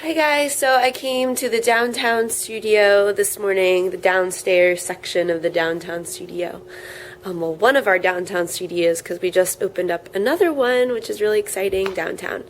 Hi guys, so I came to the downtown studio this morning, the downstairs section of the downtown studio. Well, one of our downtown studios, because we just opened up another one, which is really exciting downtown.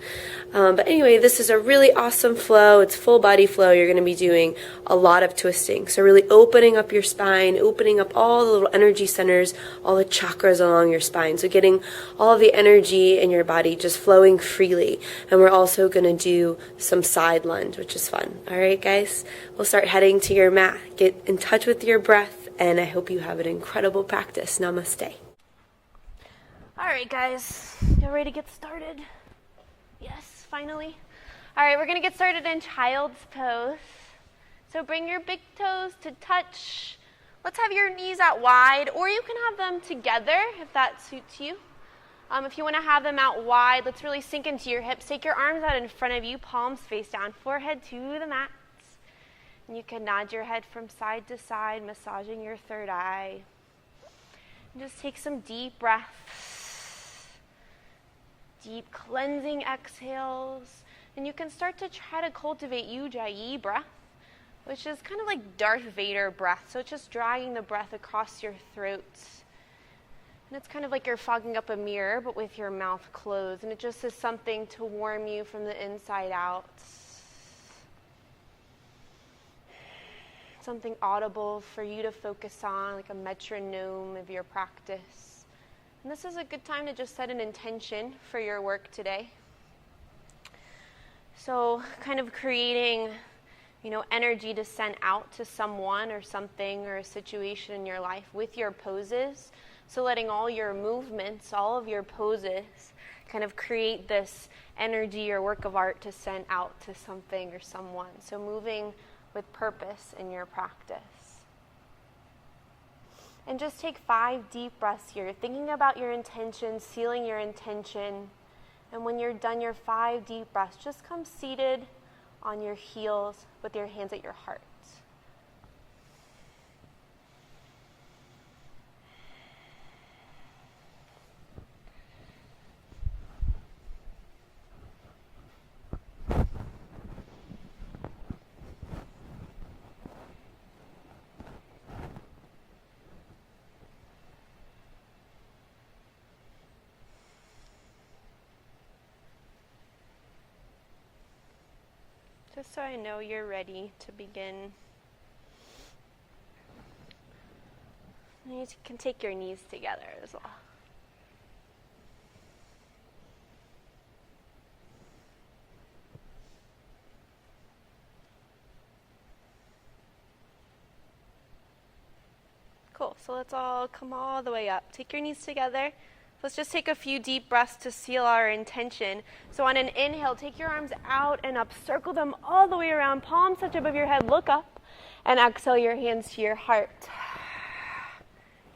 But anyway, this is a really awesome flow. It's full body flow. You're going to be doing a lot of twisting. So really opening up your spine, opening up all the little energy centers, all the chakras along your spine. So getting all of the energy in your body just flowing freely. And we're also going to do some side lunge, which is fun. All right, guys, we'll start heading to your mat. Get in touch with your breath. And I hope you have an incredible practice. Namaste. All right, guys, you ready to get started? Yes, finally. All right, we're going to get started in child's pose. So bring your big toes to touch. Let's have your knees out wide, or you can have them together if that suits you. If you want to have them out wide, let's really sink into your hips. Take your arms out in front of you, palms face down, forehead to the mat. And you can nod your head from side to side, massaging your third eye. And just take some deep breaths, deep cleansing exhales. And you can start to try to cultivate Ujjayi breath, which is kind of like Darth Vader breath. So it's just dragging the breath across your throat. And it's kind of like you're fogging up a mirror, but with your mouth closed. And it just is something to warm you from the inside out. Something audible for you to focus on, like a metronome of your practice. And this is a good time to just set an intention for your work today. So kind of creating, energy to send out to someone or something or a situation in your life with your poses. So letting all your movements, all of your poses, kind of create this energy or work of art to send out to something or someone. So moving with purpose in your practice. And just take 5 deep breaths here, thinking about your intention, sealing your intention. And when you're done your 5 deep breaths, just come seated on your heels with your hands at your heart. Just so I know you're ready to begin. You can take your knees together as well. Cool, so let's all come all the way up. Take your knees together. Let's just take a few deep breaths to seal our intention. So on an inhale, take your arms out and up. Circle them all the way around. Palms touch above your head. Look up. And exhale your hands to your heart.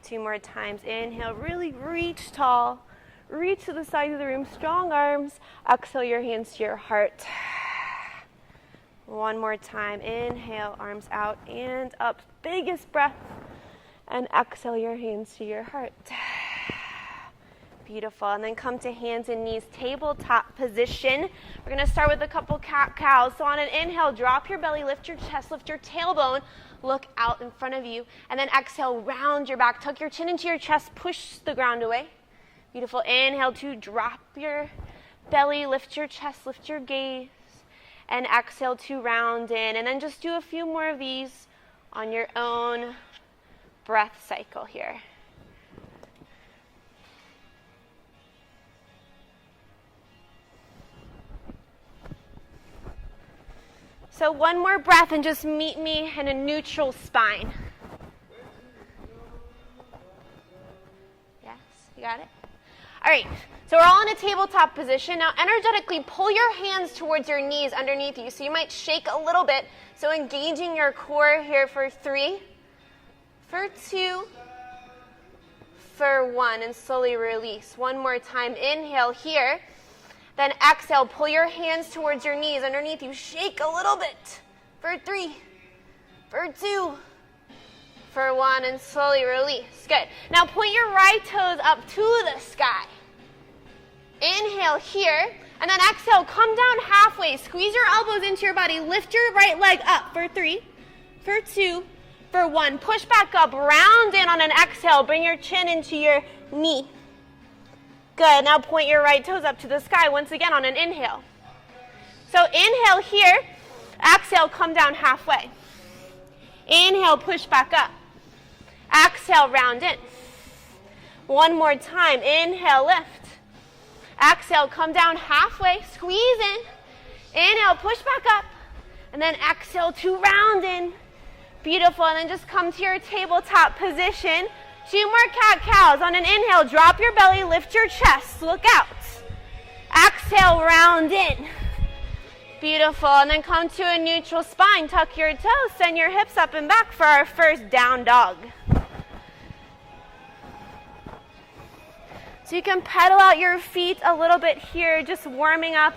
2 more times. Inhale. Really reach tall. Reach to the side of the room. Strong arms. Exhale your hands to your heart. 1 more time. Inhale. Arms out and up. Biggest breath. And exhale your hands to your heart. Beautiful. And then come to hands and knees, tabletop position. We're going to start with a couple cat-cows. So on an inhale, drop your belly, lift your chest, lift your tailbone, look out in front of you. And then exhale, round your back, tuck your chin into your chest, push the ground away. Beautiful. Inhale to drop your belly, lift your chest, lift your gaze. And exhale to round in. And then just do a few more of these on your own breath cycle here. So 1 more breath and just meet me in a neutral spine. Yes, you got it? All right, so we're all in a tabletop position. Now energetically pull your hands towards your knees underneath you. So you might shake a little bit. So engaging your core here for 3, for 2, for 1, and slowly release. 1 more time, inhale here. Then exhale, pull your hands towards your knees underneath you. Shake a little bit. For 3, for 2, for 1, and slowly release. Good. Now point your right toes up to the sky. Inhale here. And then exhale, come down halfway. Squeeze your elbows into your body. Lift your right leg up for 3, for 2, for 1. Push back up, round in on an exhale. Bring your chin into your knee. Good, now point your right toes up to the sky once again on an inhale. So inhale here, exhale, come down halfway. Inhale, push back up. Exhale, round in. One more time, inhale, lift. Exhale, come down halfway, squeeze in. Inhale, push back up. And then exhale to round in. Beautiful, and then just come to your tabletop position. 2 more cat-cows. On an inhale, drop your belly, lift your chest, look out. Exhale, round in. Beautiful, and then come to a neutral spine. Tuck your toes, send your hips up and back for our first down dog. So you can pedal out your feet a little bit here, just warming up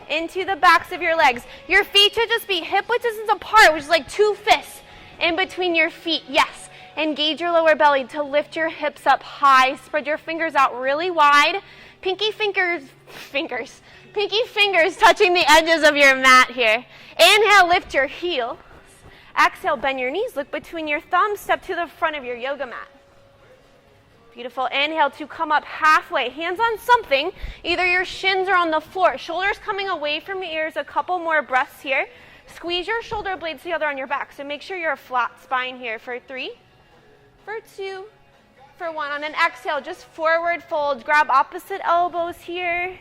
into the backs of your legs. Your feet should just be hip width distance apart, which is like 2 fists in between your feet. Yes, engage your lower belly to lift your hips up high. Spread your fingers out really wide. Pinky fingers touching the edges of your mat here. Inhale, lift your heels. Exhale, bend your knees. Look between your thumbs. Step to the front of your yoga mat. Beautiful. Inhale to come up halfway. Hands on something. Either your shins are on the floor. Shoulders coming away from your ears. A couple more breaths here. Squeeze your shoulder blades together on your back. So make sure you're a flat spine here for 3, for 2, for 1. On an exhale, just forward fold. Grab opposite elbows here.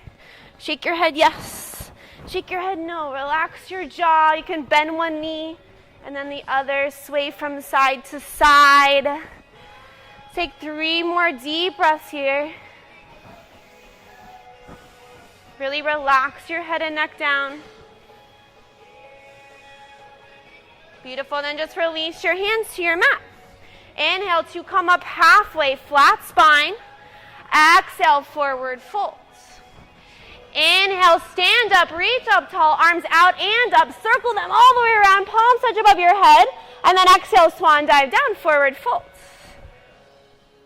Shake your head yes. Shake your head no. Relax your jaw. You can bend one knee and then the other. Sway from side to side. Take 3 more deep breaths here. Really relax your head and neck down. Beautiful. Then just release your hands to your mat. Inhale to come up halfway, flat spine. Exhale, forward folds. Inhale, stand up, reach up tall, arms out and up. Circle them all the way around, palms touch above your head. And then exhale, swan dive down, forward folds.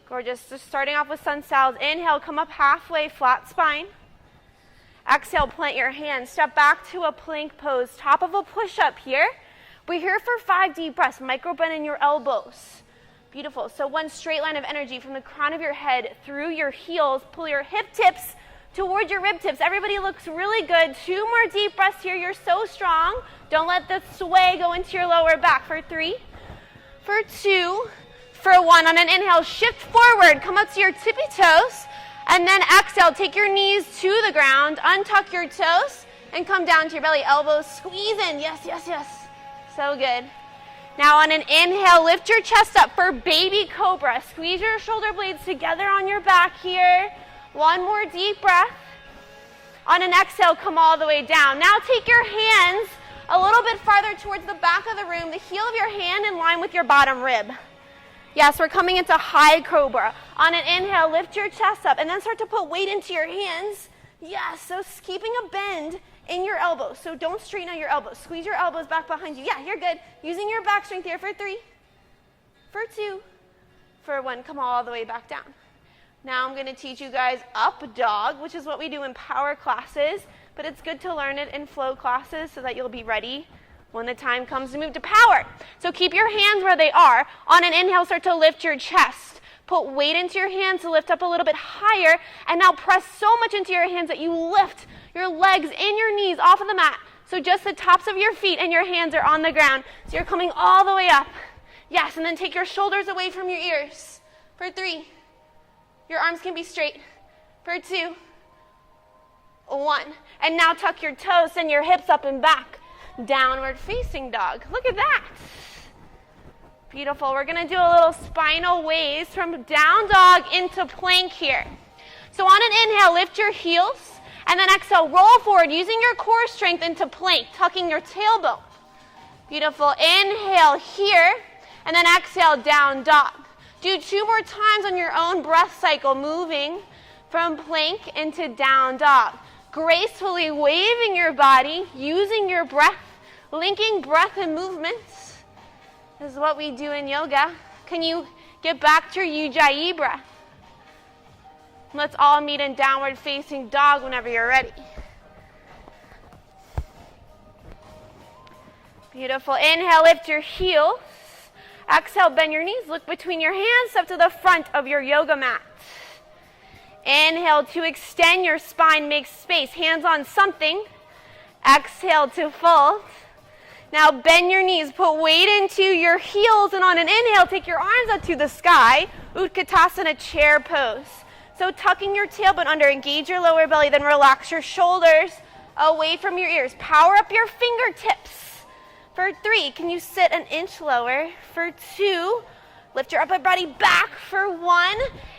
Gorgeous. Just starting off with sun salves. Inhale, come up halfway, flat spine. Exhale, plant your hands. Step back to a plank pose. Top of a push-up here. We're here for 5 deep breaths. Micro bend in your elbows. Beautiful. So one straight line of energy from the crown of your head through your heels. Pull your hip tips towards your rib tips. Everybody looks really good. 2 more deep breaths here. You're so strong. Don't let the sway go into your lower back. For 3, for 2, for 1. On an inhale, shift forward. Come up to your tippy toes. And then exhale, take your knees to the ground. Untuck your toes and come down to your belly. Elbows squeeze in. Yes, yes, yes. So good. Now on an inhale, lift your chest up for baby cobra. Squeeze your shoulder blades together on your back here. 1 more deep breath. On an exhale, come all the way down. Now take your hands a little bit farther towards the back of the room. The heel of your hand in line with your bottom rib. Yes, we're coming into high cobra. On an inhale, lift your chest up and then start to put weight into your hands. Yes, so keeping a bend in your elbows. So don't straighten out your elbows. Squeeze your elbows back behind you. Yeah, you're good. Using your back strength here for 3, for 2, for 1. Come all the way back down. Now I'm going to teach you guys up dog, which is what we do in power classes, but it's good to learn it in flow classes so that you'll be ready when the time comes to move to power. So keep your hands where they are. On an inhale, start to lift your chest. Put weight into your hands to lift up a little bit higher, and now press so much into your hands that you lift your legs and your knees off of the mat. So just the tops of your feet and your hands are on the ground. So you're coming all the way up. Yes, and then take your shoulders away from your ears. For 3, your arms can be straight. For 2, 1. And now tuck your toes, send your hips up and back. Downward facing dog. Look at that. Beautiful. We're going to do a little spinal waves from down dog into plank here. So on an inhale, lift your heels. And then exhale, roll forward using your core strength into plank, tucking your tailbone. Beautiful. Inhale here. And then exhale, down dog. Do 2 more times on your own breath cycle, moving from plank into down dog. Gracefully waving your body, using your breath, linking breath and movements. This is what we do in yoga. Can you get back to your Ujjayi breath? Let's all meet in downward facing dog whenever you're ready. Beautiful. Inhale, lift your heels. Exhale, bend your knees. Look between your hands up to the front of your yoga mat. Inhale to extend your spine, make space. Hands on something. Exhale to fold. Now bend your knees, put weight into your heels, and on an inhale, take your arms up to the sky. Utkatasana, chair pose. So tucking your tailbone under, engage your lower belly, then relax your shoulders away from your ears. Power up your fingertips. For 3, can you sit an inch lower? For 2, lift your upper body back. For 1,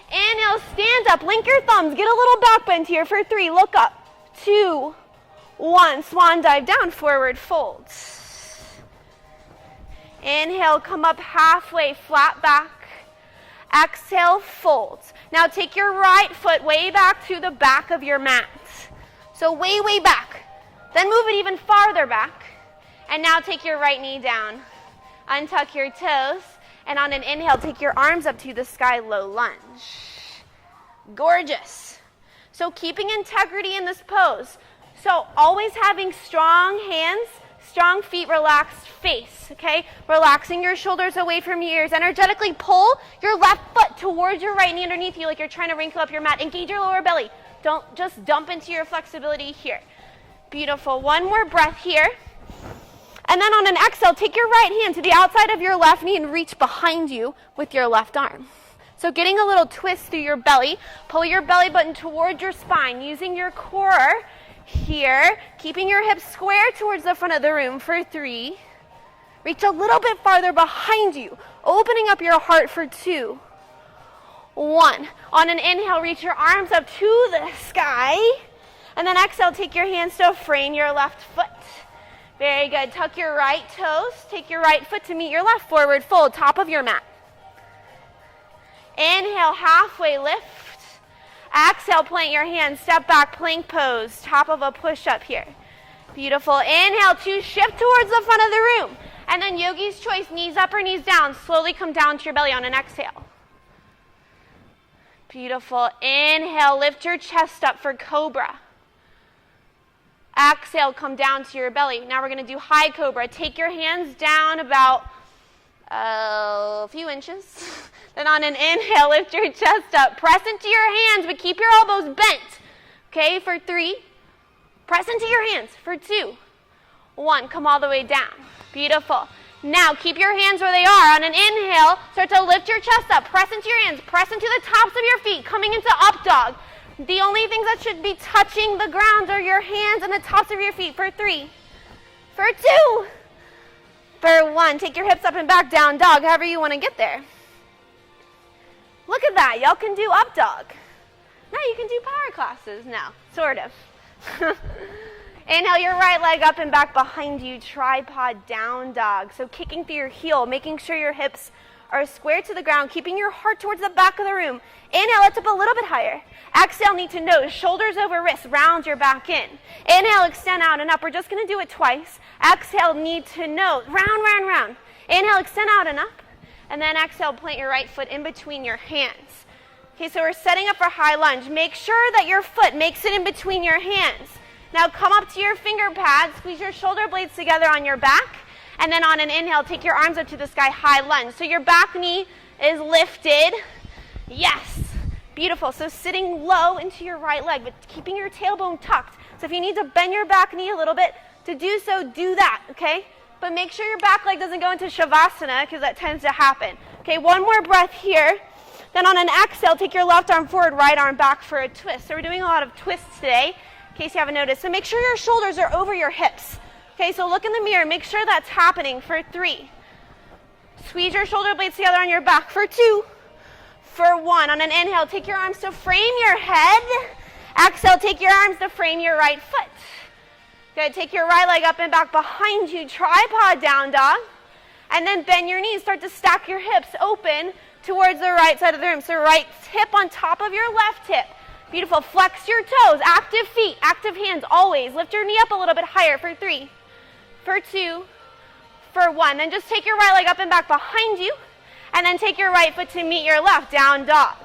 inhale, stand up, link your thumbs, get a little back bend here. For 3, look up. 2, 1, swan dive down, forward fold. Inhale, come up halfway, flat back. Exhale, fold. Now take your right foot way back to the back of your mat. So way, way back. Then move it even farther back. And now take your right knee down. Untuck your toes. And on an inhale, take your arms up to the sky, low lunge. Gorgeous. So keeping integrity in this pose. So always having strong hands, strong feet, relaxed face, okay? Relaxing your shoulders away from your ears. Energetically pull your left foot towards your right knee underneath you like you're trying to wrinkle up your mat. Engage your lower belly. Don't just dump into your flexibility here. Beautiful. One more breath here. And then on an exhale, take your right hand to the outside of your left knee and reach behind you with your left arm. So getting a little twist through your belly. Pull your belly button towards your spine using your core here. Keeping your hips square towards the front of the room for 3. Reach a little bit farther behind you. Opening up your heart for 2. 1. On an inhale, reach your arms up to the sky. And then exhale, take your hands to frame your left foot. Very good. Tuck your right toes. Take your right foot to meet your left. Forward fold, top of your mat. Inhale, halfway lift. Exhale, plant your hands. Step back, plank pose. Top of a push-up here. Beautiful. Inhale to shift towards the front of the room. And then yogi's choice, knees up or knees down. Slowly come down to your belly on an exhale. Beautiful. Inhale, lift your chest up for cobra. Exhale, come down to your belly. Now we're going to do high cobra. Take your hands down about a few inches. Then on an inhale, lift your chest up. Press into your hands, but keep your elbows bent. Okay, for 3. Press into your hands. For 2. 1, come all the way down. Beautiful. Now keep your hands where they are. On an inhale, start to lift your chest up. Press into your hands. Press into the tops of your feet. Coming into up dog. The only things that should be touching the ground are your hands and the tops of your feet. For 3. For 2. For 1. Take your hips up and back, down dog, however you want to get there. Look at that. Y'all can do up dog. Now you can do power classes now. Sort of. Inhale your right leg up and back behind you. Tripod down dog. So kicking through your heel, making sure your hips are square to the ground, keeping your heart towards the back of the room. Inhale, lift up a little bit higher. Exhale, knee to nose, shoulders over wrists, round your back in. Inhale, extend out and up. We're just going to do it twice. Exhale, knee to nose, round, round, round. Inhale, extend out and up. And then exhale, plant your right foot in between your hands. Okay, so we're setting up for high lunge. Make sure that your foot makes it in between your hands. Now come up to your finger pads, squeeze your shoulder blades together on your back. And then on an inhale, take your arms up to the sky, high lunge. So your back knee is lifted. Yes. Beautiful. So sitting low into your right leg, but keeping your tailbone tucked. So if you need to bend your back knee a little bit, to do so, do that, okay? But make sure your back leg doesn't go into Shavasana because that tends to happen. Okay, one more breath here. Then on an exhale, take your left arm forward, right arm back for a twist. So we're doing a lot of twists today, in case you haven't noticed. So make sure your shoulders are over your hips. Okay, so look in the mirror. Make sure that's happening for 3. Squeeze your shoulder blades together on your back for 2. For 1. On an inhale, take your arms to frame your head. Exhale, take your arms to frame your right foot. Good. Take your right leg up and back behind you. Tripod down dog. And then bend your knees. Start to stack your hips open towards the right side of the room. So right hip on top of your left hip. Beautiful. Flex your toes. Active feet. Active hands always. Lift your knee up a little bit higher for 3. For 2, for 1. Then just take your right leg up and back behind you. And then take your right foot to meet your left, down dog.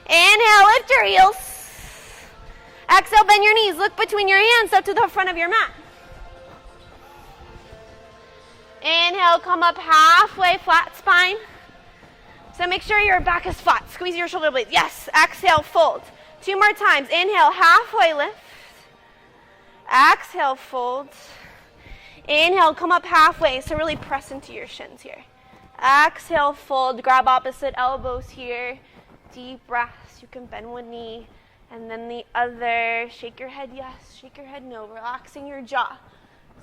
Inhale, lift your heels. Exhale, bend your knees. Look between your hands up to the front of your mat. Inhale, come up halfway, flat spine. So make sure your back is flat. Squeeze your shoulder blades. Yes. Exhale, fold. 2 more times. Inhale, halfway lift. Exhale, fold. Inhale, come up halfway. So really press into your shins here. Exhale, fold. Grab opposite elbows here. Deep breaths. You can bend one knee. And then the other. Shake your head yes. Shake your head no. Relaxing your jaw.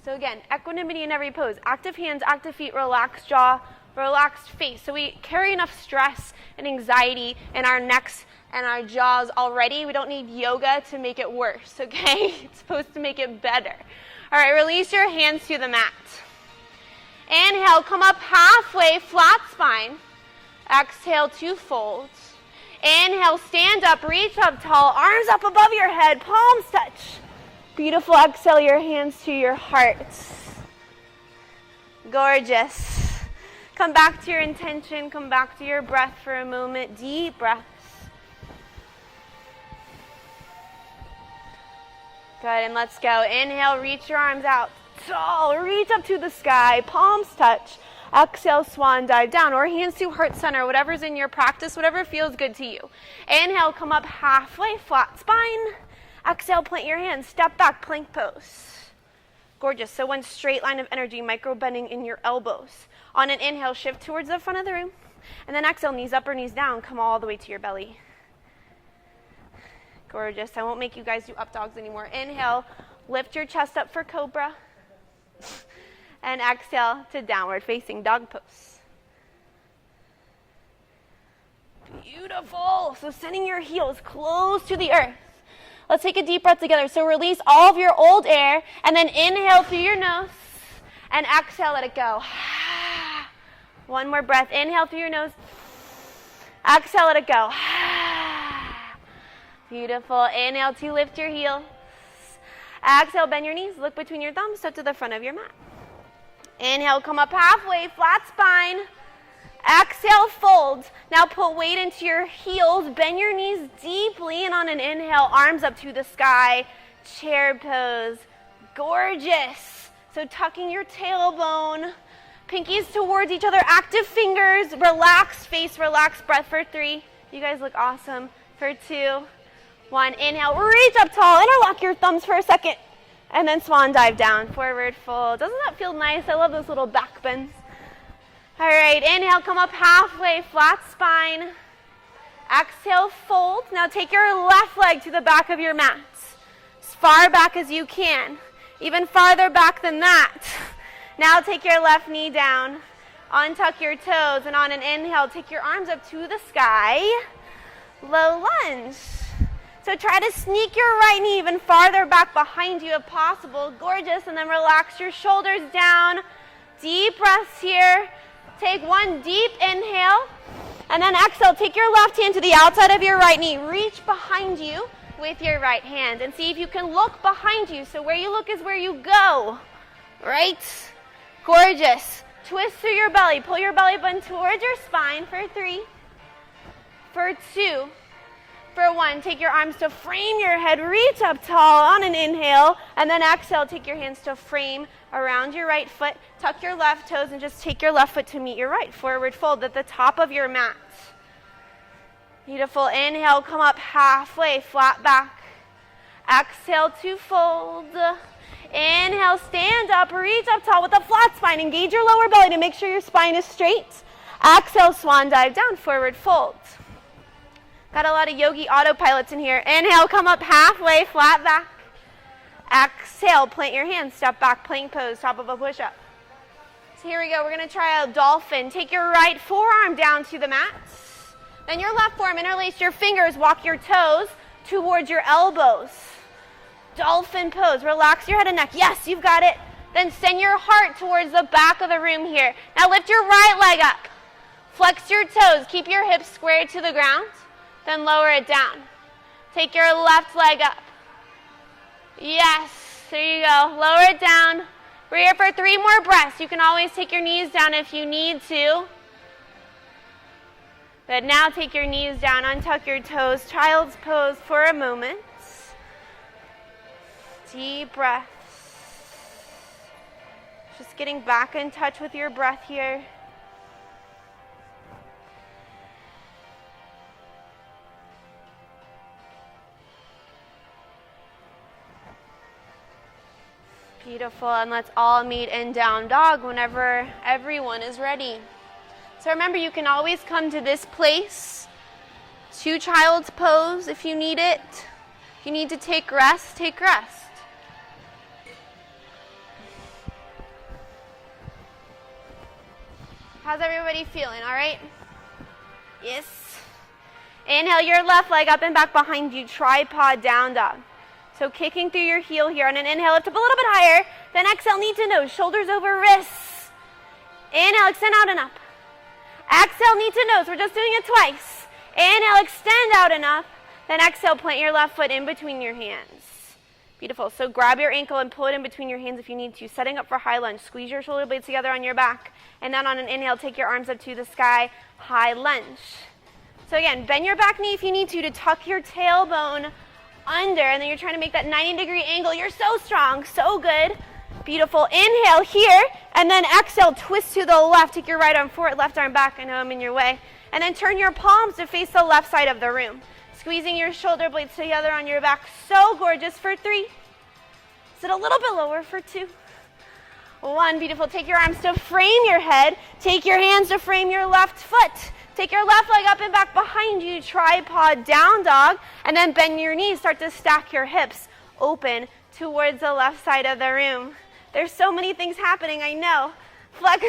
So again, equanimity in every pose. Active hands, active feet, relaxed jaw, relaxed face. So we carry enough stress and anxiety in our necks and our jaws already. We don't need yoga to make it worse, okay? It's supposed to make it better. All right, release your hands to the mat. Inhale, come up halfway, flat spine. Exhale to fold. Inhale, stand up, reach up tall, arms up above your head, palms touch. Beautiful. Exhale your hands to your heart. Gorgeous. Come back to your intention. Come back to your breath for a moment. Deep breaths. Good, and let's go. Inhale, reach your arms out. Tall, reach up to the sky. Palms touch. Exhale, swan dive down, or hands to heart center, whatever's in your practice, whatever feels good to you. Inhale, come up halfway, flat spine. Exhale, plant your hands, step back, plank pose. Gorgeous. So one straight line of energy, micro bending in your elbows. On an inhale, shift towards the front of the room. And then exhale, knees up or knees down, come all the way to your belly. Gorgeous. I won't make you guys do up dogs anymore. Inhale, lift your chest up for cobra. And exhale to downward facing dog pose. Beautiful. So sending your heels close to the earth. Let's take a deep breath together. So release all of your old air and then inhale through your nose and exhale, let it go. One more breath. Inhale through your nose. Exhale, let it go. Beautiful. Inhale to lift your heels. Exhale, bend your knees. Look between your thumbs, step to the front of your mat. Inhale, come up halfway, flat spine. Exhale, fold. Now put weight into your heels. Bend your knees deeply. And on an inhale, arms up to the sky. Chair pose. Gorgeous. So tucking your tailbone. Pinkies towards each other. Active fingers. Relaxed face, relaxed breath for 3. You guys look awesome. For 2, 1. Inhale, reach up tall. Interlock your thumbs for a second. And then swan dive down. Forward fold. Doesn't that feel nice? I love those little back bends. All right, inhale, come up halfway, flat spine. Exhale, fold. Now take your left leg to the back of your mat. As far back as you can. Even farther back than that. Now take your left knee down. Untuck your toes, and on an inhale, take your arms up to the sky. Low lunge. So try to sneak your right knee even farther back behind you if possible. Gorgeous, and then relax your shoulders down. Deep breaths here. Take one deep inhale, and then exhale. Take your left hand to the outside of your right knee. Reach behind you with your right hand, and see if you can look behind you. So where you look is where you go, right? Gorgeous. Twist through your belly. Pull your belly button towards your spine for 3, for 2, for 1. Take your arms to frame your head. Reach up tall on an inhale, and then exhale. Take your hands to frame around your right foot. Tuck your left toes and just take your left foot to meet your right. Forward fold at the top of your mat. Beautiful. Inhale, come up halfway, flat back. Exhale to fold. Inhale, stand up, reach up tall with a flat spine. Engage your lower belly to make sure your spine is straight. Exhale, swan dive down, forward fold. Got a lot of yogi autopilots in here. Inhale, come up halfway, flat back. Exhale, plant your hands, step back, plank pose, top of a push-up. So here we go, we're going to try a dolphin. Take your right forearm down to the mat. Then your left forearm, interlace your fingers, walk your toes towards your elbows. Dolphin pose, relax your head and neck. Yes, you've got it. Then send your heart towards the back of the room here. Now lift your right leg up. Flex your toes, keep your hips squared to the ground. Then lower it down. Take your left leg up. Yes, there you go. Lower it down. We're here for 3 more breaths. You can always take your knees down if you need to. But now take your knees down, untuck your toes, child's pose for a moment. Deep breaths. Just getting back in touch with your breath here. Beautiful, and let's all meet in down dog whenever everyone is ready. So remember, you can always come to this place to child's pose if you need it. If you need to take rest, take rest. How's everybody feeling, all right? Yes. Inhale your left leg up and back behind you, tripod down dog. So kicking through your heel here. On an inhale, lift up a little bit higher. Then exhale, knee to nose, shoulders over wrists. Inhale, extend out and up. Exhale, knee to nose. We're just doing it twice. Inhale, extend out and up. Then exhale, plant your left foot in between your hands. Beautiful. So grab your ankle and pull it in between your hands if you need to. Setting up for high lunge. Squeeze your shoulder blades together on your back. And then on an inhale, take your arms up to the sky. High lunge. So again, bend your back knee if you need to tuck your tailbone under, and then you're trying to make that 90-degree angle. You're so strong, so good. Beautiful. Inhale here, and then exhale, twist to the left. Take your right arm forward, left arm back. I know I'm in your way. And then turn your palms to face the left side of the room. Squeezing your shoulder blades together on your back. So gorgeous for 3. Sit a little bit lower for 2. 1, beautiful. Take your arms to frame your head. Take your hands to frame your left foot. Take your left leg up and back behind you, tripod down dog, and then bend your knees. Start to stack your hips open towards the left side of the room. There's so many things happening, I know. Flex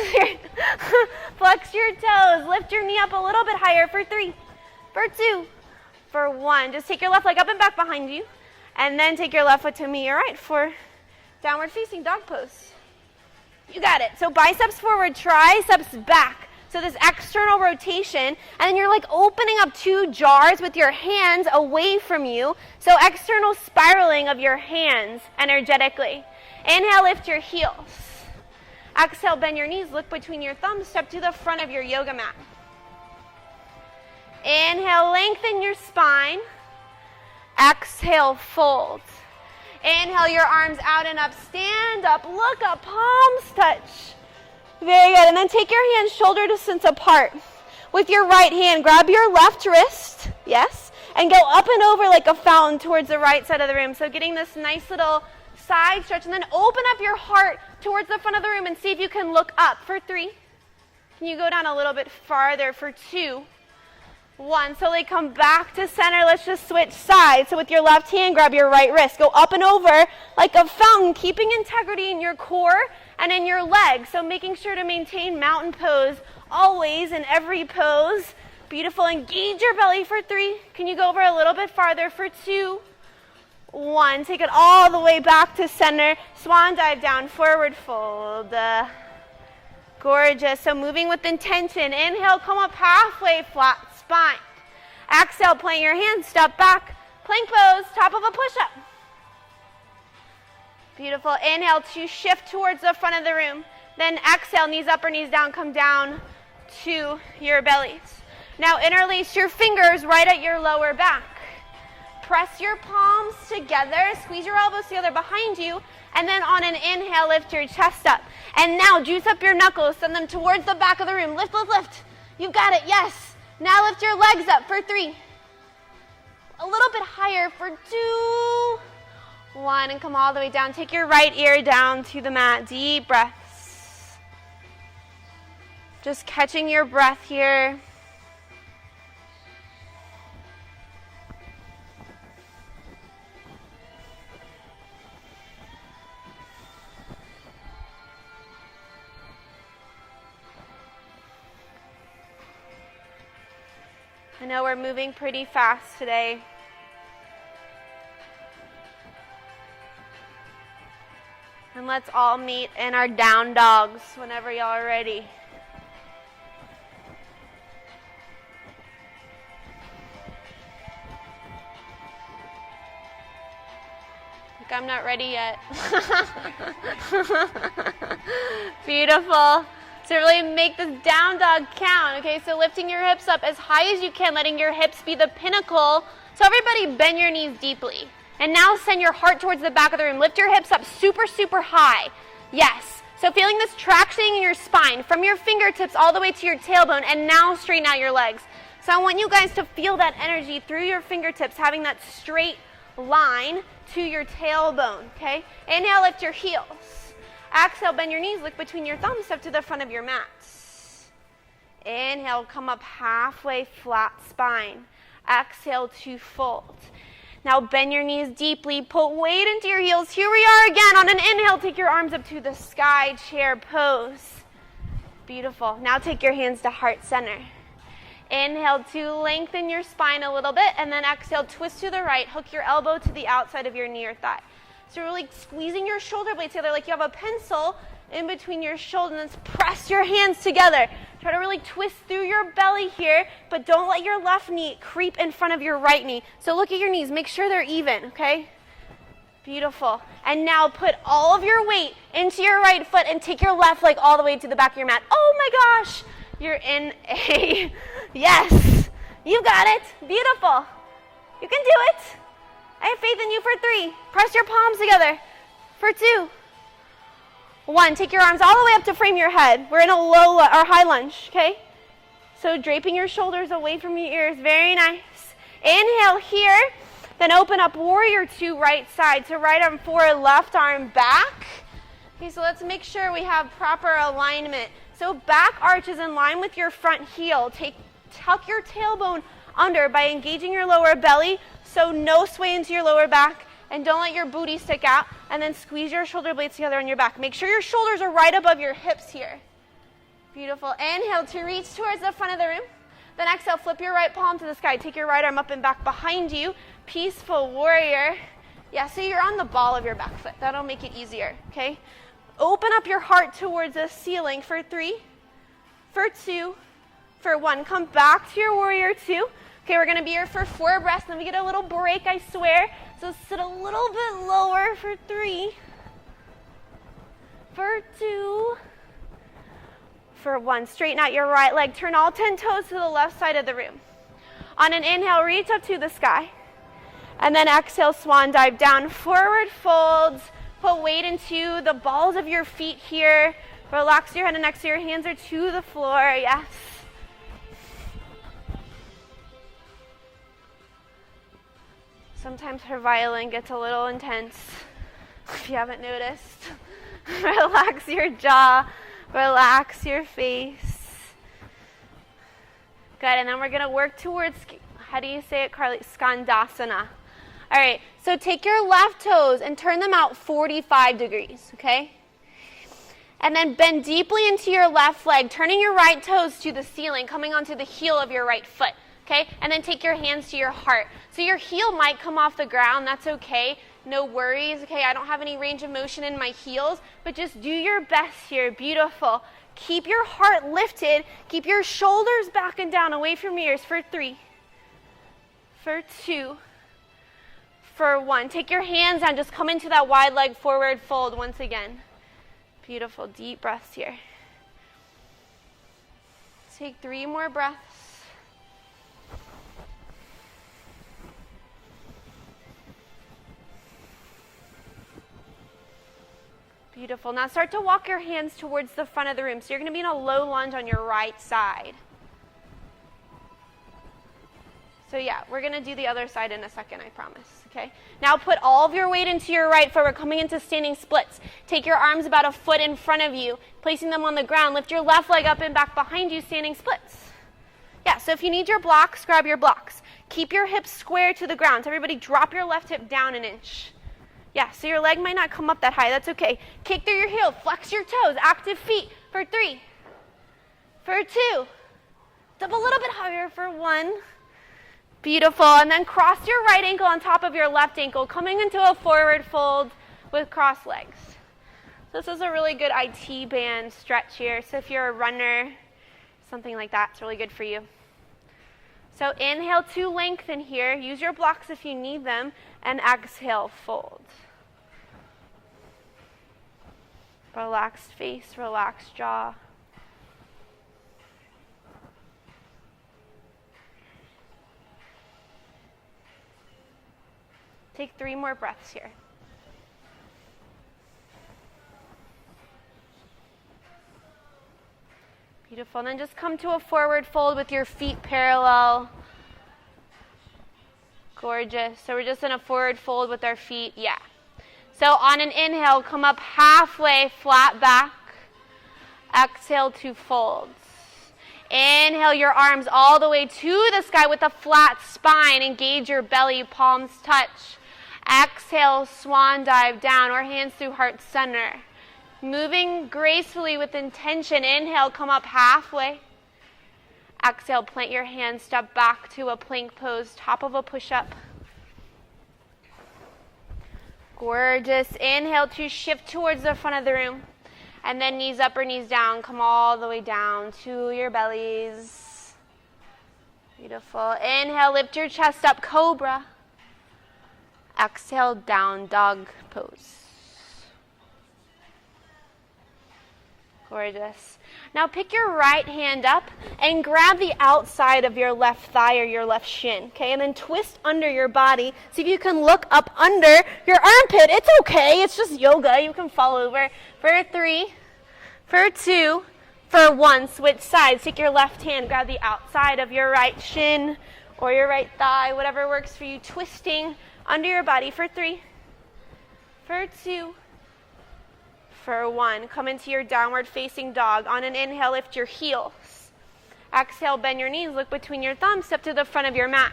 your toes. Lift your knee up a little bit higher for 3, for 2, for 1. Just take your left leg up and back behind you, and then take your left foot to meet your right for downward facing dog pose. You got it. So biceps forward, triceps back. So this external rotation, and then you're like opening up 2 jars with your hands away from you. So external spiraling of your hands energetically. Inhale, lift your heels. Exhale, bend your knees, look between your thumbs, step to the front of your yoga mat. Inhale, lengthen your spine. Exhale, fold. Inhale your arms out and up, stand up, look up, palms touch. Very good. And then take your hands shoulder distance apart. With your right hand, grab your left wrist, yes, and go up and over like a fountain towards the right side of the room. So getting this nice little side stretch, and then open up your heart towards the front of the room and see if you can look up for 3. Can you go down a little bit farther for 2? 1. So they come back to center. Let's just switch sides. So with your left hand, grab your right wrist. Go up and over like a fountain, keeping integrity in your core and in your legs. So making sure to maintain mountain pose always in every pose. Beautiful. Engage your belly for 3. Can you go over a little bit farther for 2? 1. Take it all the way back to center. Swan dive down, forward fold. Gorgeous. So moving with intention. Inhale, come up halfway, flat spine. Exhale, plant your hands, step back. Plank pose, top of a push-up. Beautiful. Inhale to shift towards the front of the room. Then exhale, knees up or knees down, come down to your bellies. Now interlace your fingers right at your lower back. Press your palms together, squeeze your elbows together behind you, and then on an inhale, lift your chest up. And now juice up your knuckles, send them towards the back of the room. Lift, lift, lift. You got it, yes. Now lift your legs up for 3. A little bit higher for 2. 1, and come all the way down. Take your right ear down to the mat. Deep breaths. Just catching your breath here. I know we're moving pretty fast today. And let's all meet in our down dogs whenever y'all are ready. Like I'm not ready yet. Beautiful. So really make this down dog count, okay? So lifting your hips up as high as you can, letting your hips be the pinnacle. So everybody bend your knees deeply. And now send your heart towards the back of the room. Lift your hips up super, super high. Yes. So feeling this traction in your spine from your fingertips all the way to your tailbone, and now straighten out your legs. So I want you guys to feel that energy through your fingertips, having that straight line to your tailbone, okay? Inhale, lift your heels. Exhale, bend your knees, look between your thumbs, step to the front of your mat. Inhale, come up halfway, flat spine. Exhale to fold. Now bend your knees deeply, put weight into your heels. Here we are again. On an inhale, take your arms up to the sky chair pose. Beautiful. Now take your hands to heart center. Inhale to lengthen your spine a little bit, and then exhale, twist to the right, hook your elbow to the outside of your knee or thigh. So really squeezing your shoulder blades together like you have a pencil in between your shoulders, and then press your hands together. Try to really twist through your belly here, but don't let your left knee creep in front of your right knee. So look at your knees, make sure they're even, okay? Beautiful. And now put all of your weight into your right foot and take your left leg all the way to the back of your mat. Oh my gosh, you're in a, yes, you got it, beautiful. You can do it. I have faith in you for 3. Press your palms together for 2. 1, take your arms all the way up to frame your head. We're in a low or high lunge, okay? So draping your shoulders away from your ears, very nice. Inhale here, then open up warrior 2 right side. So right arm forward, left arm back. Okay, so let's make sure we have proper alignment. So back arch is in line with your front heel. Tuck your tailbone under by engaging your lower belly, so no sway into your lower back. And don't let your booty stick out. And then squeeze your shoulder blades together on your back. Make sure your shoulders are right above your hips here. Beautiful. Inhale to reach towards the front of the room. Then exhale, flip your right palm to the sky. Take your right arm up and back behind you. Peaceful warrior. Yeah, so you're on the ball of your back foot. That'll make it easier, okay? Open up your heart towards the ceiling for 3, for 2, for 1. Come back to your warrior 2. Okay, we're going to be here for 4 breaths. Then we get a little break, I swear. So sit a little bit lower for 3, for 2, for 1. Straighten out your right leg. Turn all 10 toes to the left side of the room. On an inhale, reach up to the sky. And then exhale, swan dive down. Forward folds. Put weight into the balls of your feet here. Relax your head and neck so your hands are to the floor. Yes. Sometimes her violin gets a little intense, if you haven't noticed. Relax your jaw, relax your face. Good, and then we're going to work towards, how do you say it, Carly? Skandasana. All right, so take your left toes and turn them out 45 degrees, okay? And then bend deeply into your left leg, turning your right toes to the ceiling, coming onto the heel of your right foot. Okay, and then take your hands to your heart. So your heel might come off the ground, that's okay. No worries, okay? I don't have any range of motion in my heels, but just do your best here. Beautiful. Keep your heart lifted. Keep your shoulders back and down away from your ears for 3, for 2, for 1. Take your hands down, just come into that wide leg forward fold once again. Beautiful, deep breaths here. Take 3 more breaths. Beautiful. Now start to walk your hands towards the front of the room. So you're going to be in a low lunge on your right side. So yeah, we're going to do the other side in a second, I promise. Okay. Now put all of your weight into your right foot. We're coming into standing splits. Take your arms about a foot in front of you, placing them on the ground. Lift your left leg up and back behind you, standing splits. Yeah, so if you need your blocks, grab your blocks. Keep your hips square to the ground. So everybody drop your left hip down an inch. Yeah, so your leg might not come up that high. That's okay. Kick through your heel. Flex your toes. Active feet for 3, for 2. Step a little bit higher for 1. Beautiful. And then cross your right ankle on top of your left ankle, coming into a forward fold with crossed legs. So this is a really good IT band stretch here. So if you're a runner, something like that, it's really good for you. So inhale to lengthen here. Use your blocks if you need them. And exhale, fold. Relaxed face, relaxed jaw. Take 3 more breaths here. Beautiful. And then just come to a forward fold with your feet parallel. Gorgeous. So we're just in a forward fold with our feet. Yeah. So on an inhale, come up halfway, flat back. Exhale to folds. Inhale your arms all the way to the sky with a flat spine. Engage your belly, palms touch. Exhale, swan dive down or hands through heart center. Moving gracefully with intention. Inhale, come up halfway. Exhale, plant your hands, step back to a plank pose, top of a push-up. Gorgeous. Inhale to shift towards the front of the room. And then knees up or knees down. Come all the way down to your bellies. Beautiful. Inhale, lift your chest up, cobra. Exhale, down dog pose. Gorgeous. Now pick your right hand up and grab the outside of your left thigh or your left shin, okay? And then twist under your body. See if you can look up under your armpit. It's okay. It's just yoga. You can fall over. For 3, for 2, for 1. Switch sides. Take your left hand, grab the outside of your right shin or your right thigh, whatever works for you. Twisting under your body for 3, for 2, for 1. Come into your downward facing dog. On an inhale, lift your heels. Exhale, bend your knees. Look between your thumbs. Step to the front of your mat.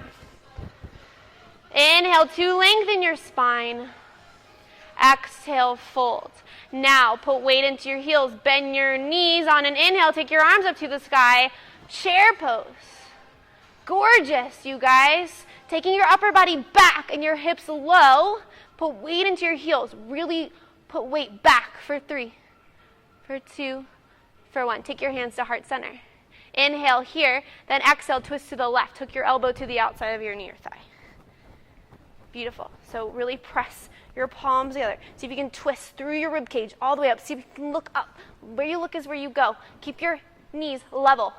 Inhale to lengthen your spine. Exhale, fold. Now, put weight into your heels. Bend your knees. On an inhale, take your arms up to the sky. Chair pose. Gorgeous, you guys. Taking your upper body back and your hips low. Put weight into your heels. Really put weight back for 3, for 2, for 1. Take your hands to heart center. Inhale here, then exhale, twist to the left. Hook your elbow to the outside of your knee or thigh. Beautiful. So really press your palms together. See if you can twist through your rib cage all the way up. See if you can look up. Where you look is where you go. Keep your knees level.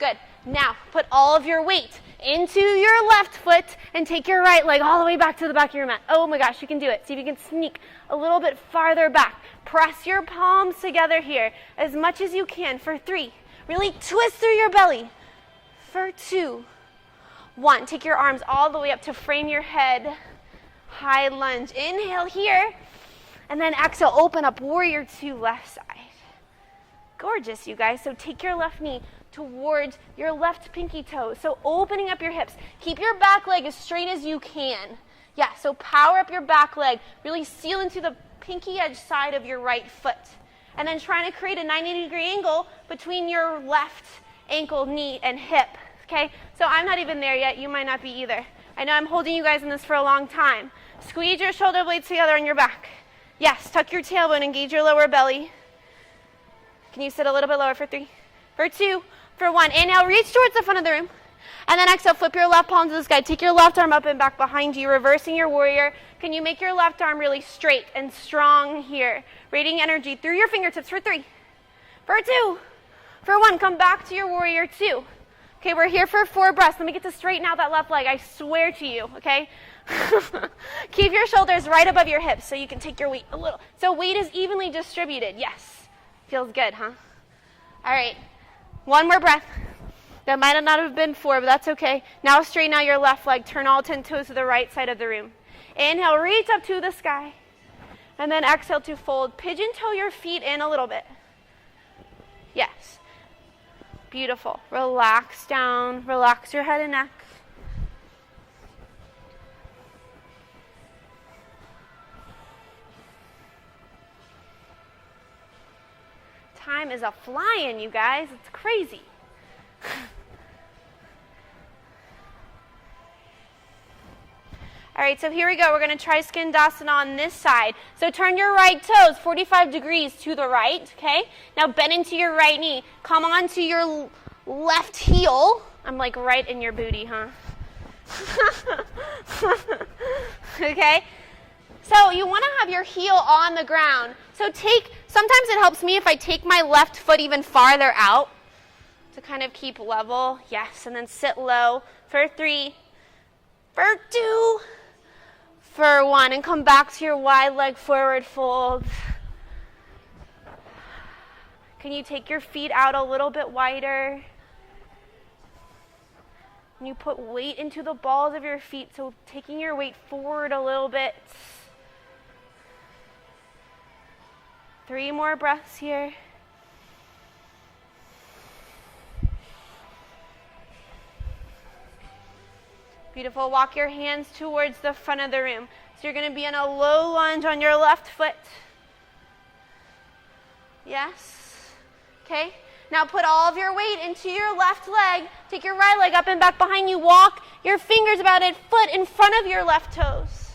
Good. Now, put all of your weight into your left foot and take your right leg all the way back to the back of your mat. Oh my gosh, you can do it. See if you can sneak a little bit farther back. Press your palms together here as much as you can for 3. Really twist through your belly. For 2, 1. Take your arms all the way up to frame your head. High lunge. Inhale here. And then exhale, open up, warrior 2, left side. Gorgeous, you guys. So take your left knee towards your left pinky toe. So opening up your hips. Keep your back leg as straight as you can. Yeah, so power up your back leg. Really seal into the pinky edge side of your right foot. And then trying to create a 90-degree angle between your left ankle, knee, and hip. Okay, so I'm not even there yet. You might not be either. I know I'm holding you guys in this for a long time. Squeeze your shoulder blades together on your back. Yes, tuck your tailbone, engage your lower belly. Can you sit a little bit lower for 3, for 2, for 1. Inhale, reach towards the front of the room. And then exhale, flip your left palm to the sky. Take your left arm up and back behind you, reversing your warrior. Can you make your left arm really straight and strong here? Radiating energy through your fingertips for 3, for 2, for 1. Come back to your warrior 2. Okay, we're here for 4 breaths. Let me get to straighten out that left leg. I swear to you, okay? Keep your shoulders right above your hips so you can take your weight a little. So weight is evenly distributed. Yes. Feels good, huh? All right. 1 more breath. That might not have been 4, but that's okay. Now straighten out your left leg. Turn all 10 toes to the right side of the room. Inhale, reach up to the sky. And then exhale to fold. Pigeon toe your feet in a little bit. Yes. Beautiful. Relax down. Relax your head and neck. Time is a flying, you guys. It's crazy. All right, so here we go. We're going to try Skandasana on this side. So turn your right toes 45 degrees to the right, okay? Now bend into your right knee. Come onto your left heel. I'm like right in your booty, huh? Okay? So you want to have your heel on the ground. So sometimes it helps me if I take my left foot even farther out to kind of keep level. Yes, and then sit low for 3, for 2, for 1. And come back to your wide leg forward fold. Can you take your feet out a little bit wider? And you put weight into the balls of your feet, so taking your weight forward a little bit. 3 more breaths here. Beautiful. Walk your hands towards the front of the room. So you're going to be in a low lunge on your left foot. Yes. Okay. Now put all of your weight into your left leg. Take your right leg up and back behind you. Walk your fingers about a foot in front of your left toes.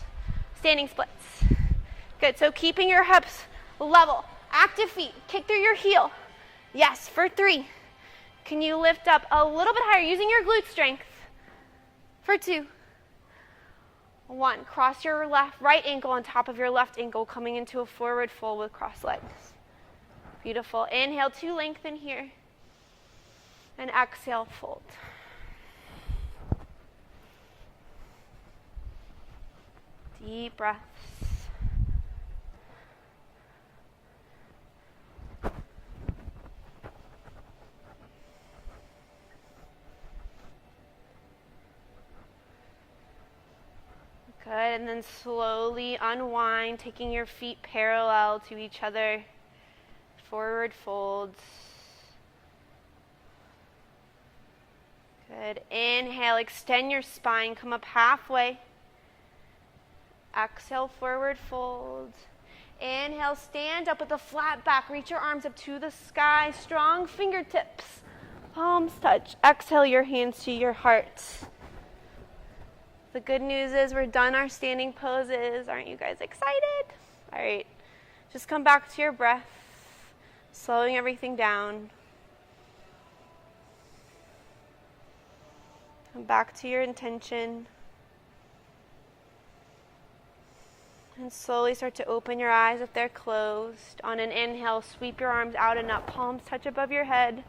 Standing splits. Good. So keeping your hips level. Active feet. Kick through your heel. Yes. For 3. Can you lift up a little bit higher using your glute strength? For 2. 1. Cross your right ankle on top of your left ankle, coming into a forward fold with crossed legs. Beautiful. Inhale to lengthen here. And exhale, fold. Deep breaths. Good, and then slowly unwind, taking your feet parallel to each other. Forward folds. Good. Inhale, extend your spine, come up halfway. Exhale, forward fold. Inhale, stand up with a flat back. Reach your arms up to the sky. Strong fingertips. Palms touch. Exhale your hands to your heart. The good news is we're done our standing poses. Aren't you guys excited? All right. Just come back to your breath, slowing everything down. Come back to your intention. And slowly start to open your eyes if they're closed. On an inhale, sweep your arms out and up. Palms touch above your head.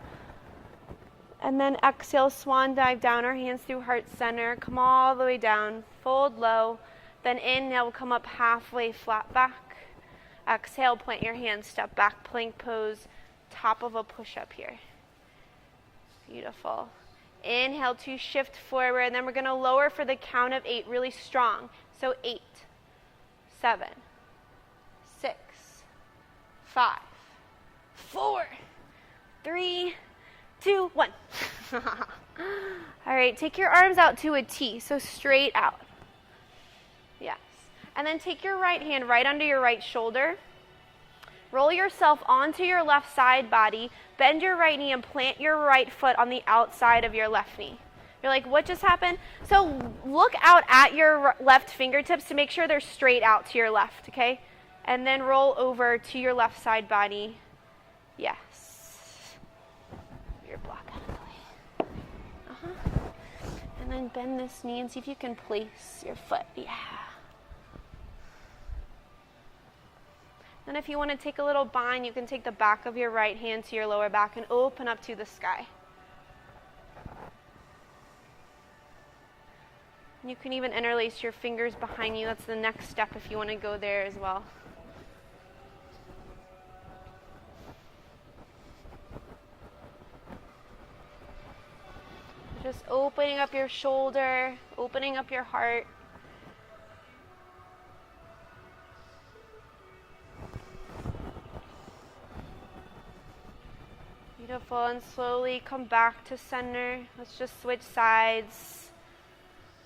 And then exhale, swan dive down, our hands through heart center. Come all the way down, fold low. Then inhale, come up halfway, flat back. Exhale, plant your hands, step back, plank pose, top of a push-up here. Beautiful. Inhale to shift forward, and then we're going to lower for the count of 8, really strong. So 8, 7, 6, 5, 4, 3, 2, 1. All right, take your arms out to a T, so straight out. Yes. And then take your right hand right under your right shoulder. Roll yourself onto your left side body. Bend your right knee and plant your right foot on the outside of your left knee. You're like, what just happened? So look out at your left fingertips to make sure they're straight out to your left, okay? And then roll over to your left side body. Yes. Your block out of the way. And then bend this knee and see if you can place your foot. Yeah. And if you want to take a little bind, you can take the back of your right hand to your lower back and open up to the sky. You can even interlace your fingers behind you. That's the next step if you want to go there as well. Just opening up your shoulder, opening up your heart. Beautiful, and slowly come back to center. Let's just switch sides.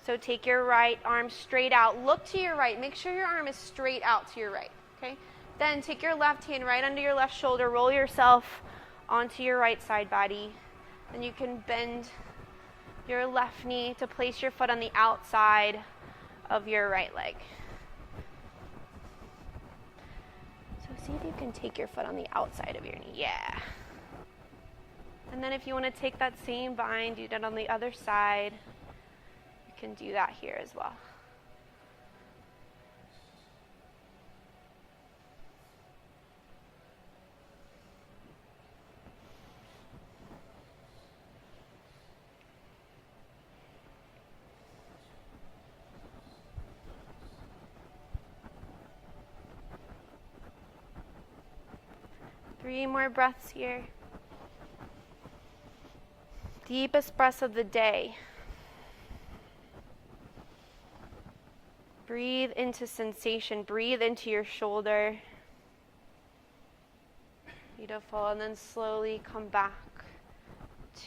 So take your right arm straight out. Look to your right. Make sure your arm is straight out to your right, okay? Then take your left hand right under your left shoulder. Roll yourself onto your right side body. Then you can bend your left knee to place your foot on the outside of your right leg. So see if you can take your foot on the outside of your knee. Yeah. And then if you want to take that same bind, do that on the other side. You can do that here as well. 3 more breaths here. Deepest breaths of the day. Breathe into sensation. Breathe into your shoulder. Beautiful. And then slowly come back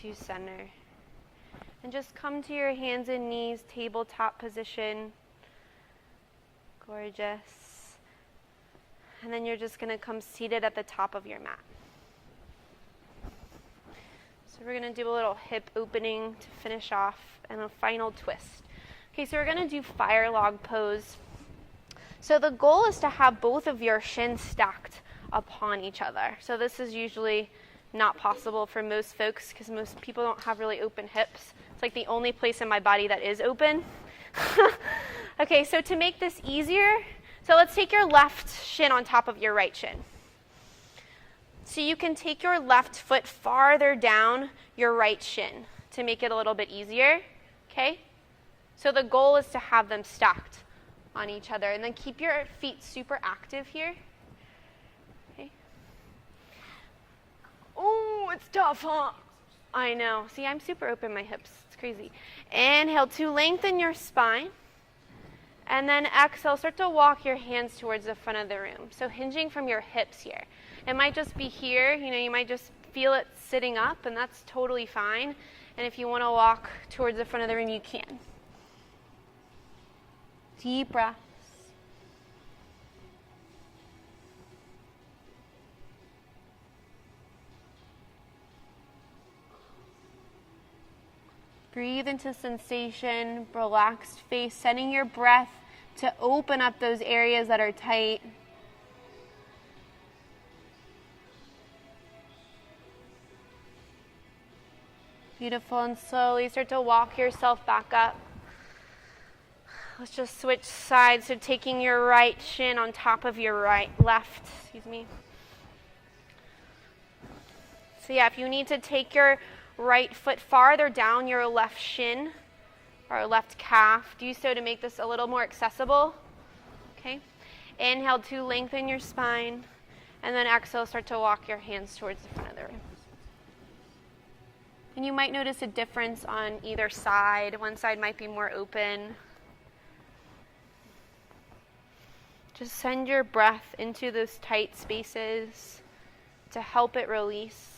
to center. And just come to your hands and knees, tabletop position. Gorgeous. And then you're just going to come seated at the top of your mat. So we're going to do a little hip opening to finish off and a final twist. Okay, so we're going to do fire log pose. So the goal is to have both of your shins stacked upon each other. So this is usually not possible for most folks because most people don't have really open hips. It's like the only place in my body that is open. Okay, so to make this easier, so let's take your left shin on top of your right shin. So you can take your left foot farther down your right shin to make it a little bit easier, okay? So the goal is to have them stacked on each other. And then keep your feet super active here. Okay. Oh, it's tough, huh? I know. See, I'm super open my hips. It's crazy. Inhale to lengthen your spine. And then exhale, start to walk your hands towards the front of the room. So hinging from your hips here. It might just be here. You might just feel it sitting up, and that's totally fine. And if you want to walk towards the front of the room, you can. Deep breaths. Breathe into sensation, relaxed face, sending your breath to open up those areas that are tight. Beautiful, and slowly start to walk yourself back up. Let's just switch sides. So taking your right shin on top of your left. So yeah, if you need to take your right foot farther down your left shin or left calf, do so to make this a little more accessible. Okay. Inhale to lengthen your spine, and then exhale, start to walk your hands towards the front of the room. And you might notice a difference on either side. One side might be more open. Just send your breath into those tight spaces to help it release.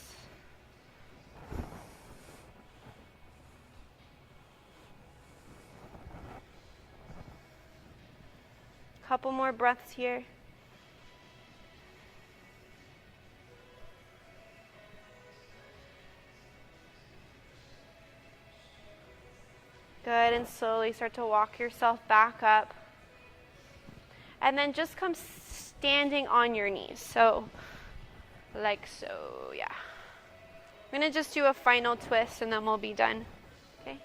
Couple more breaths here. Good, and slowly start to walk yourself back up. And then just come standing on your knees. So, like so, yeah. I'm going to just do a final twist and then we'll be done. Okay?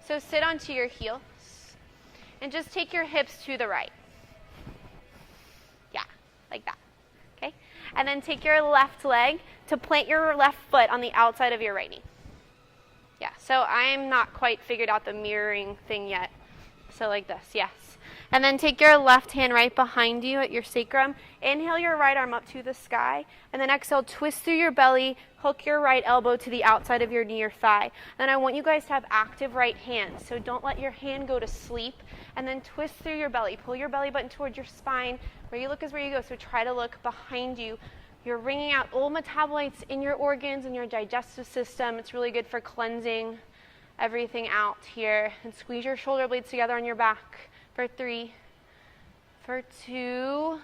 So sit onto your heels and just take your hips to the right. Yeah, like that. Okay? And then take your left leg to plant your left foot on the outside of your right knee. Yeah, so I'm not quite figured out the mirroring thing yet. So like this, yes. And then take your left hand right behind you at your sacrum. Inhale your right arm up to the sky. And then exhale, twist through your belly. Hook your right elbow to the outside of your knee or thigh. And I want you guys to have active right hands. So don't let your hand go to sleep. And then twist through your belly. Pull your belly button towards your spine. Where you look is where you go. So try to look behind you. You're wringing out old metabolites in your organs and your digestive system. It's really good for cleansing everything out here. And squeeze your shoulder blades together on your back. For 3, for 2,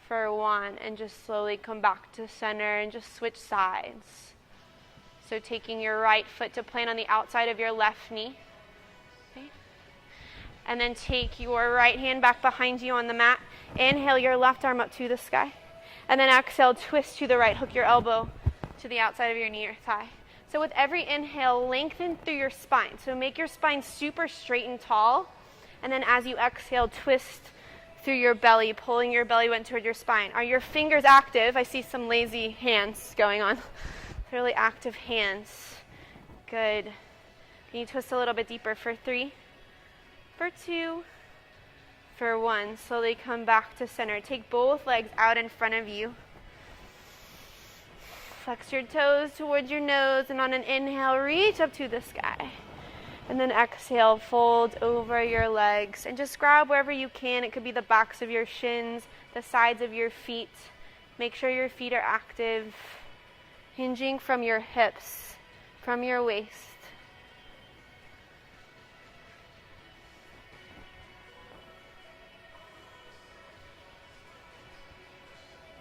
for 1, and just slowly come back to center and just switch sides. So taking your right foot to plant on the outside of your left knee. Okay. And then take your right hand back behind you on the mat. Inhale your left arm up to the sky. And then exhale, twist to the right. Hook your elbow to the outside of your knee or thigh. So with every inhale, lengthen through your spine. So make your spine super straight and tall. And then as you exhale, twist through your belly, pulling your belly button toward your spine. Are your fingers active? I see some lazy hands going on. Really active hands. Good. Can you twist a little bit deeper for 3, for 2, for 1. Slowly come back to center. Take both legs out in front of you. Flex your toes towards your nose, and on an inhale, reach up to the sky. And then exhale, fold over your legs. And just grab wherever you can. It could be the backs of your shins, the sides of your feet. Make sure your feet are active, hinging from your hips, from your waist.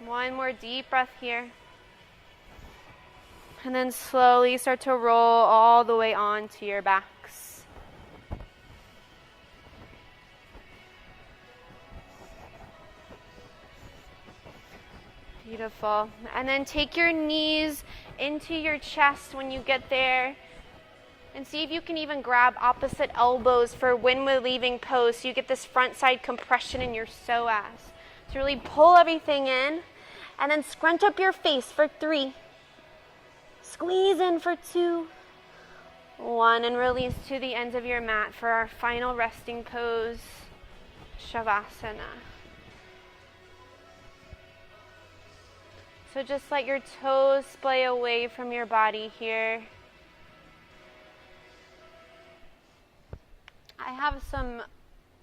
One more deep breath here. And then slowly start to roll all the way onto your backs. Beautiful. And then take your knees into your chest when you get there. And see if you can even grab opposite elbows for windward leaving pose, so you get this front side compression in your psoas. To really pull everything in. And then scrunch up your face for 3. Squeeze in for 2. 1, and release to the ends of your mat for our final resting pose, Shavasana. So just let your toes splay away from your body here. I have some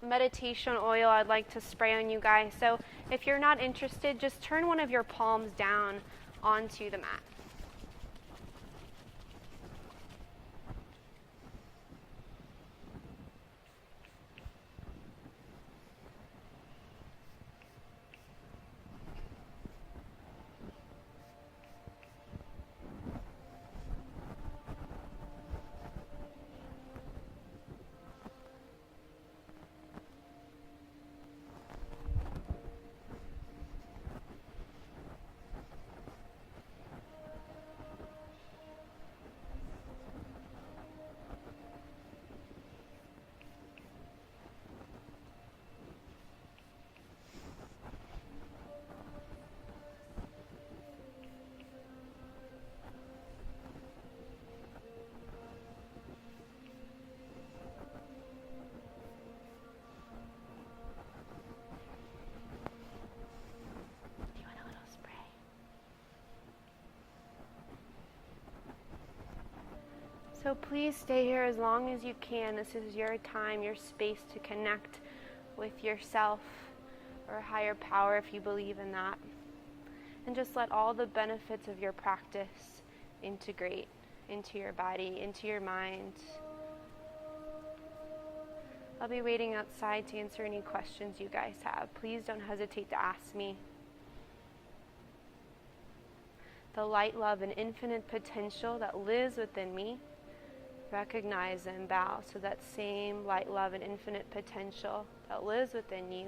meditation oil I'd like to spray on you guys. So if you're not interested, just turn one of your palms down onto the mat. So please stay here as long as you can. This is your time, your space to connect with yourself or a higher power if you believe in that. And just let all the benefits of your practice integrate into your body, into your mind. I'll be waiting outside to answer any questions you guys have. Please don't hesitate to ask me. The light, love, and infinite potential that lives within me, recognize and bow to that same light, love, and infinite potential that lives within you.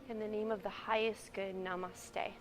In the name of the highest good, namaste.